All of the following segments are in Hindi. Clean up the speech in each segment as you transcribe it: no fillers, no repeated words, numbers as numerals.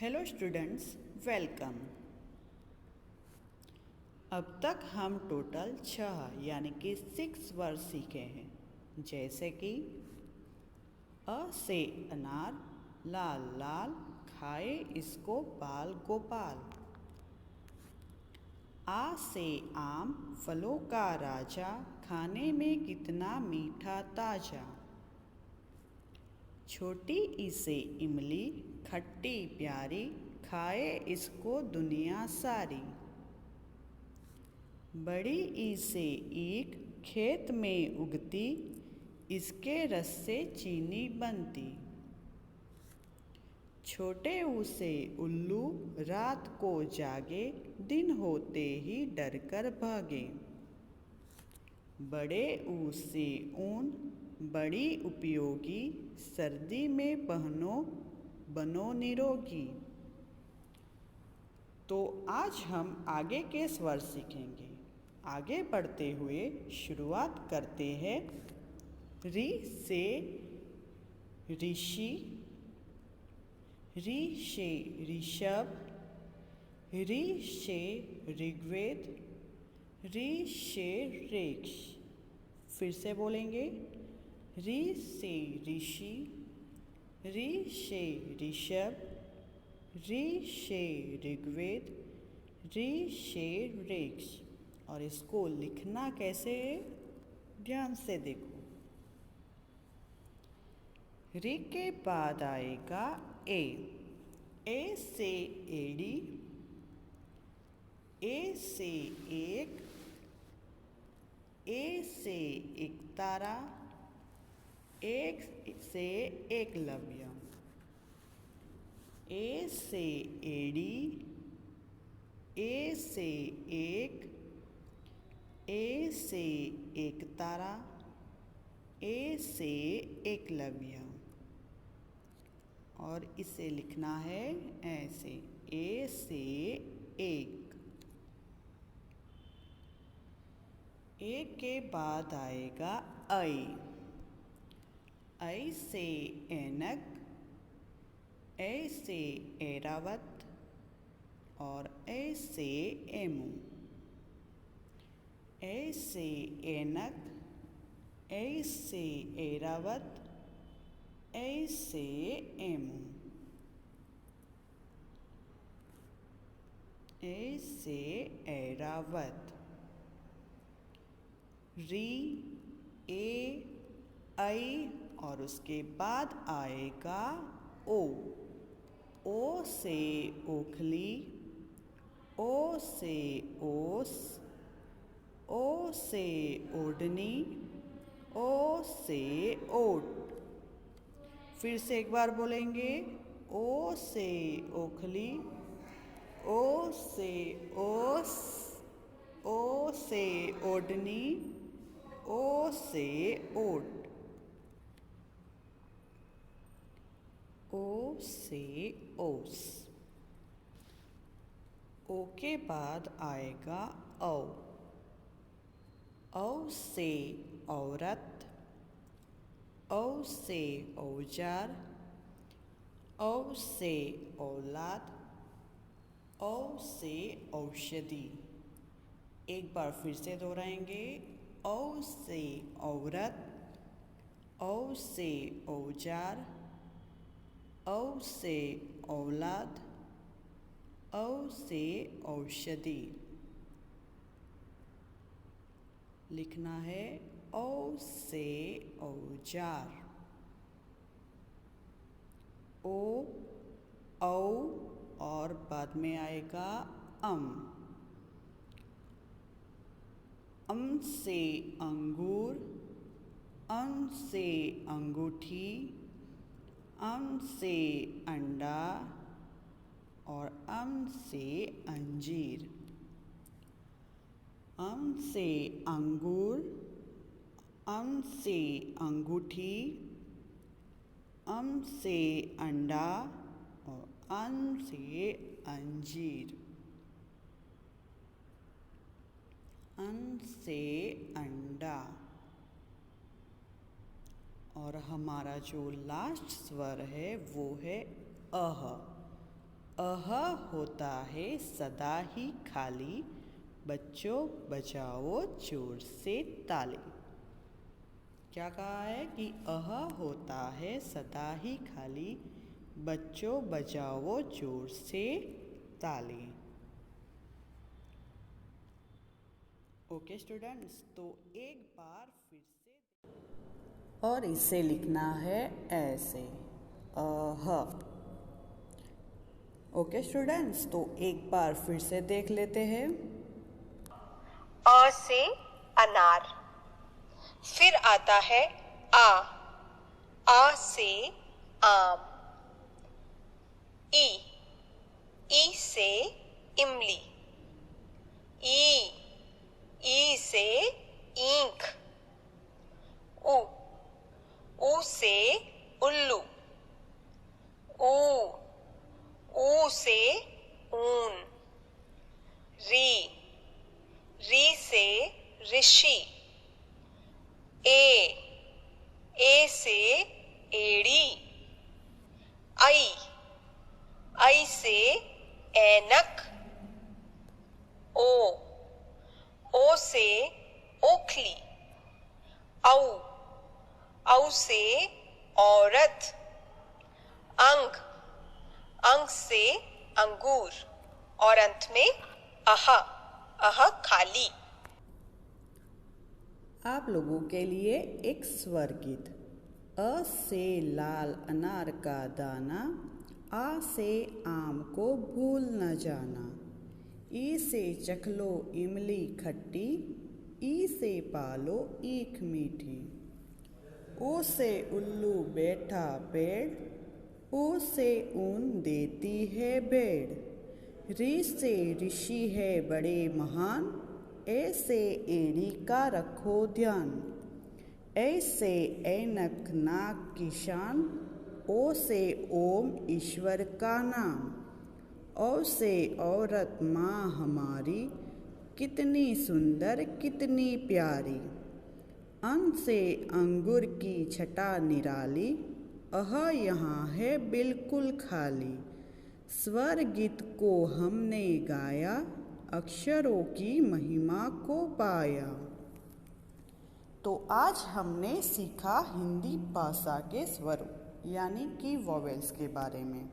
Hello students, welcome. अब तक हम टोटल 6 यानी कि 6 वर्ड सीखे हैं, जैसे कि अ से अनार, लाल लाल, खाए इसको बाल गोपाल। आ से आम, फलों का राजा, खाने में कितना मीठा ताजा। छोटी ई से इमली, खट्टी प्यारी, खाए इसको दुनिया सारी। बड़ी ई से ईख, खेत में उगती, इसके रस से चीनी बनती। छोटे ऊ से उल्लू, रात को जागे, दिन होते ही डर कर भागे। बड़े ऊ से ऊन, बड़ी उपयोगी, सर्दी में पहनो बनो निरोगी। तो आज हम आगे के स्वर सीखेंगे। आगे बढ़ते हुए शुरुआत करते हैं। रि से ऋषि, रि से ऋषभ, रि से ऋग्वेद, रि से ऋक्ष। फिर से बोलेंगे। रि से ऋषि, रि से ऋषभ, रि से ऋग्वेद, रि से ऋक्ष। और इसको लिखना कैसे है, ध्यान से देखो। रि के बाद आएगा ए से एड़ी, ए से एक, ए से एक तारा, एक से एकलव्य। ए से एड़ी, ए से एक, ए से एक तारा, ए से एकलव्य। और इसे लिखना है ऐसे, ए से एक। ए के बाद आएगा ऐ से ऐनक, ऐ से ऐरावत और ऐ से एमू। ऐ से ऐनक, ऐ से ऐरावत, ऐ से एमू। ऐ से ऐरावत। री, ए, ऐ और उसके बाद आएगा ओ से ओखली, ओ से ओस, ओ से ओढ़नी, ओ से ओट। फिर से एक बार बोलेंगे। ओ से ओखली, ओ से ओस, ओ से ओढ़नी, ओ से ओट। ओ से ओस। ओ के बाद आएगा औ से औरत, औ से औजार, औ से औलाद, औ से औषधि। एक बार फिर से दोहराएंगे। औ से औरत, औ से औजार, औ से औलाद, औ से औषधि। लिखना है औ से औजार। ओ, औ और बाद में आएगा अम से अंगूर, अं से अंगूठी, अम से अंडा और अम से अंजीर। अम से अंगूर, अम से अंगूठी, अम से अंडा और अम से अंजीर। अन से अंडा। और हमारा जो लास्ट स्वर है वो है अह। अह होता है सदा ही खाली, बच्चों बजाओ जोर से ताली। क्या कहा है कि अह होता है सदा ही खाली, बच्चों बजाओ जोर से ताली। ओके स्टूडेंट्स, तो एक बार फिर से और इसे लिखना है ऐसे अह। ओके स्टूडेंट्स, तो एक बार फिर से देख लेते हैं। अ से अनार, फिर आता है आ से आम। ई से इमली। ई से ईंख। ऊ से उल्लू। ऊ से ऊन। री से ऋषि। ए से एड़ी। आई से ऐनक। ओ से ओखली। औ से औरत। अंग से अंगूर। और अंत में अह खाली। आप लोगों के लिए एक स्वर गीत। अ से लाल अनार का दाना, आ से आम को भूल न जाना। ई से चख लो इमली खट्टी, ई से पालो ईख मीठी। ऊ से उल्लू बैठा पेड़, ऊ से ऊन देती है भेड़। री से ऋषि है बड़े महान, ए से एड़ी का रखो ध्यान। ए से ऐनक नाक की शान, ओ से ओम ईश्वर का नाम। औ से औरत माँ हमारी, कितनी सुंदर कितनी प्यारी। अन से अंगूर की छटा निराली, अह यहाँ है बिल्कुल खाली। स्वर गीत को हमने गाया, अक्षरों की महिमा को पाया। तो आज हमने सीखा हिंदी भाषा के स्वरों यानी कि वॉवेल्स के बारे में।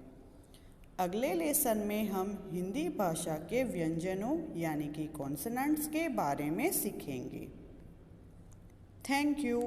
अगले लेसन में हम हिंदी भाषा के व्यंजनों यानी कि कॉन्सोनेंट्स के बारे में सीखेंगे। Thank you.